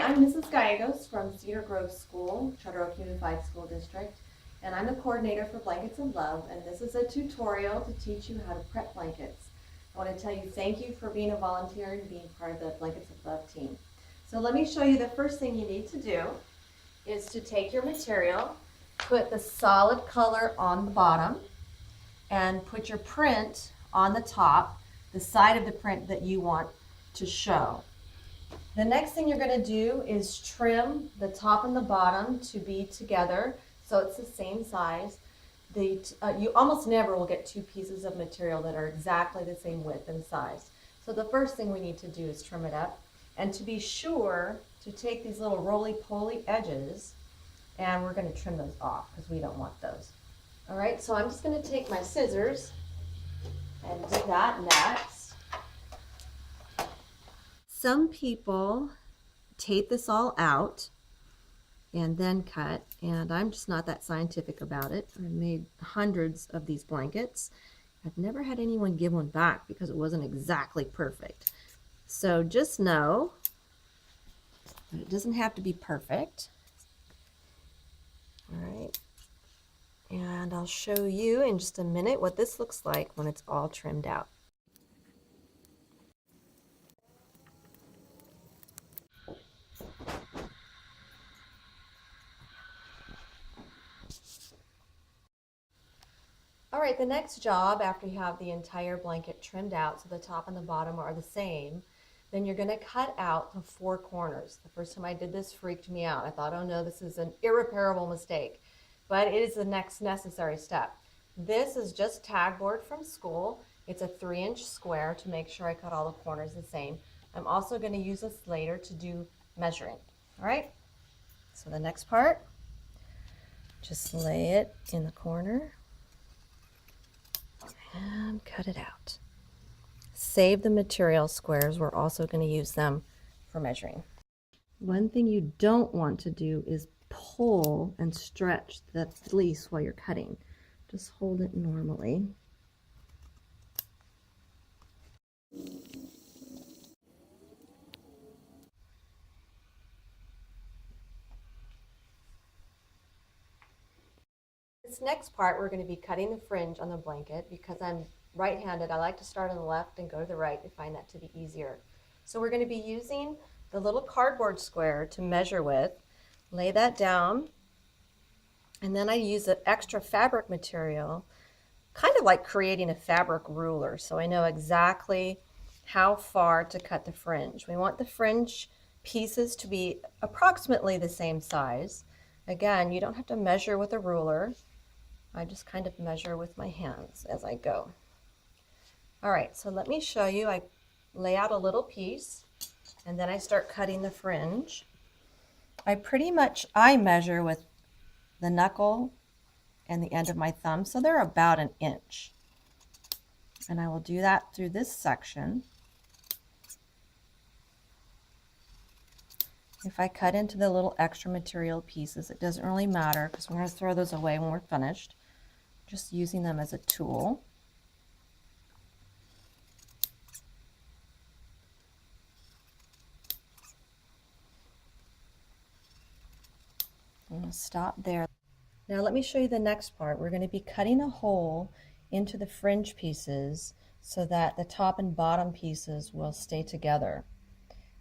I'm Mrs. Gallegos from Cedargrove School, Charter Oak Unified School District, and I'm the coordinator for Blankets of Love, and this is a tutorial to teach you how to prep blankets. I want to tell you thank you for being a volunteer and being part of the Blankets of Love team. So let me show you the first thing you need to do is to take your material, put the solid color on the bottom, and put your print on the top, the side of the print that you want to show. The next thing you're going to do is trim the top and the bottom to be together so it's the same size. You almost never will get two pieces of material that are exactly the same width and size. So the first thing we need to do is trim it up, and to be sure to take these little roly-poly edges, and we're going to trim those off because we don't want those. All right, so I'm just going to take my scissors and do that next. Some people tape this all out and then cut, and I'm just not that scientific about it. I've made hundreds of these blankets. I've never had anyone give one back because it wasn't exactly perfect. So just know that it doesn't have to be perfect. All right, and I'll show you in just a minute what this looks like when it's all trimmed out. All right, the next job after you have the entire blanket trimmed out so the top and the bottom are the same, then you're going to cut out the four corners. The first time I did this freaked me out. I thought, oh no, this is an irreparable mistake, but it is the next necessary step. This is just tag board from school. It's a 3-inch square to make sure I cut all the corners the same. I'm also going to use this later to do measuring. All right, so the next part, just lay it in the corner and cut it out. Save the material squares. We're also going to use them for measuring. One thing you don't want to do is pull and stretch the fleece while you're cutting. Just hold it normally. This next part, we're going to be cutting the fringe on the blanket. Because I'm right-handed, I like to start on the left and go to the right. I find that to be easier. So we're going to be using the little cardboard square to measure with. Lay that down, and then I use the extra fabric material, kind of like creating a fabric ruler, so I know exactly how far to cut the fringe. We want the fringe pieces to be approximately the same size. Again, you don't have to measure with a ruler. I just kind of measure with my hands as I go. All right, so let me show you. I lay out a little piece, and then I start cutting the fringe. I measure with the knuckle and the end of my thumb, so they're about an inch. And I will do that through this section. If I cut into the little extra material pieces, it doesn't really matter because we're going to throw those away when we're finished. Just using them as a tool. I'm going to stop there. Now let me show you the next part. We're going to be cutting a hole into the fringe pieces so that the top and bottom pieces will stay together.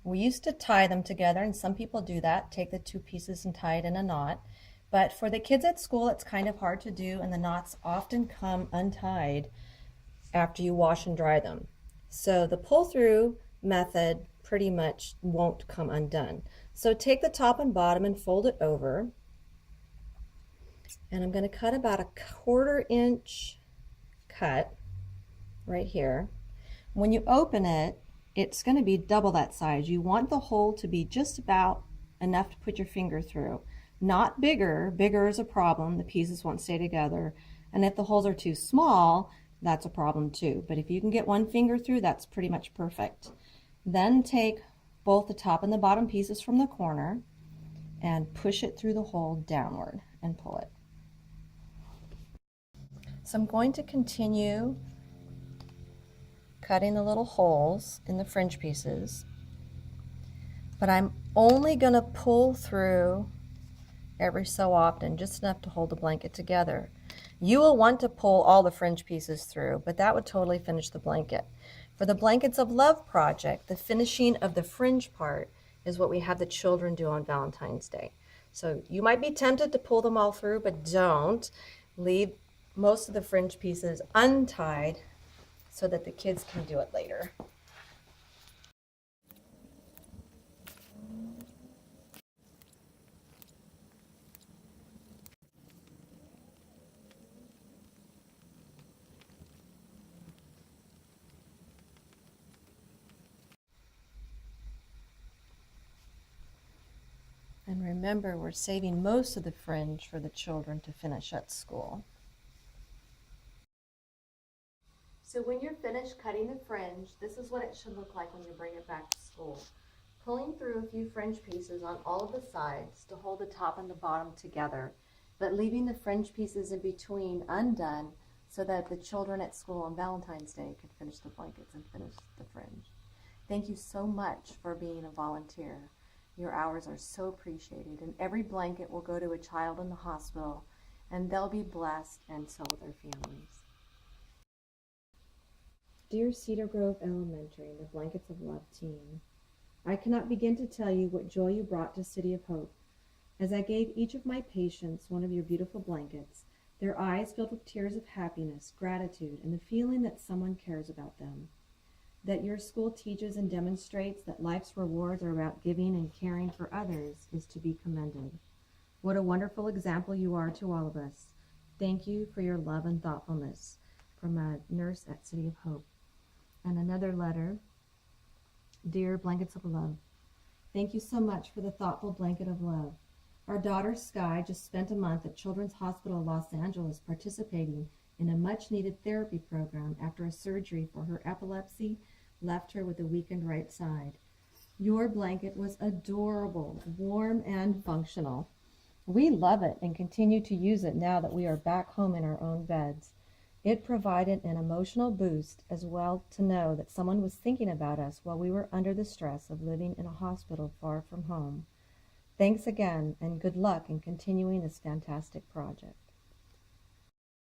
We used to tie them together, and some people do that, take the two pieces and tie it in a knot. But for the kids at school, it's kind of hard to do, and the knots often come untied after you wash and dry them. So the pull-through method pretty much won't come undone. So take the top and bottom and fold it over. And I'm going to cut about a 1/4 inch cut right here. When you open it, it's going to be double that size. You want the hole to be just about enough to put your finger through. Not bigger. Bigger is a problem. The pieces won't stay together. And if the holes are too small, that's a problem too. But if you can get one finger through, that's pretty much perfect. Then take both the top and the bottom pieces from the corner and push it through the hole downward and pull it. So I'm going to continue cutting the little holes in the fringe pieces. but I'm only going to pull through every so often, just enough to hold the blanket together. You will want to pull all the fringe pieces through, but that would totally finish the blanket. For the Blankets of Love project, the finishing of the fringe part is what we have the children do on Valentine's Day. So you might be tempted to pull them all through, but don't. Leave most of the fringe pieces untied so that the kids can do it later. And remember, we're saving most of the fringe for the children to finish at school. So when you're finished cutting the fringe, this is what it should look like when you bring it back to school. Pulling through a few fringe pieces on all of the sides to hold the top and the bottom together, but leaving the fringe pieces in between undone so that the children at school on Valentine's Day could finish the blankets and finish the fringe. Thank you so much for being a volunteer. Your hours are so appreciated, and every blanket will go to a child in the hospital, and they'll be blessed, and so will their families. Dear Cedargrove Elementary and the Blankets of Love team, I cannot begin to tell you what joy you brought to City of Hope. As I gave each of my patients one of your beautiful blankets, their eyes filled with tears of happiness, gratitude, and the feeling that someone cares about them. That your school teaches and demonstrates that life's rewards are about giving and caring for others is to be commended. What a wonderful example you are to all of us. Thank you for your love and thoughtfulness. From a nurse at City of Hope. And another letter. Dear Blankets of Love, thank you so much for the thoughtful blanket of love. Our daughter Sky just spent a month at Children's Hospital Los Angeles participating in a much-needed therapy program after a surgery for her epilepsy left her with a weakened right side. Your blanket was adorable, warm, and functional. We love it and continue to use it now that we are back home in our own beds. It provided an emotional boost as well to know that someone was thinking about us while we were under the stress of living in a hospital far from home. Thanks again, and good luck in continuing this fantastic project.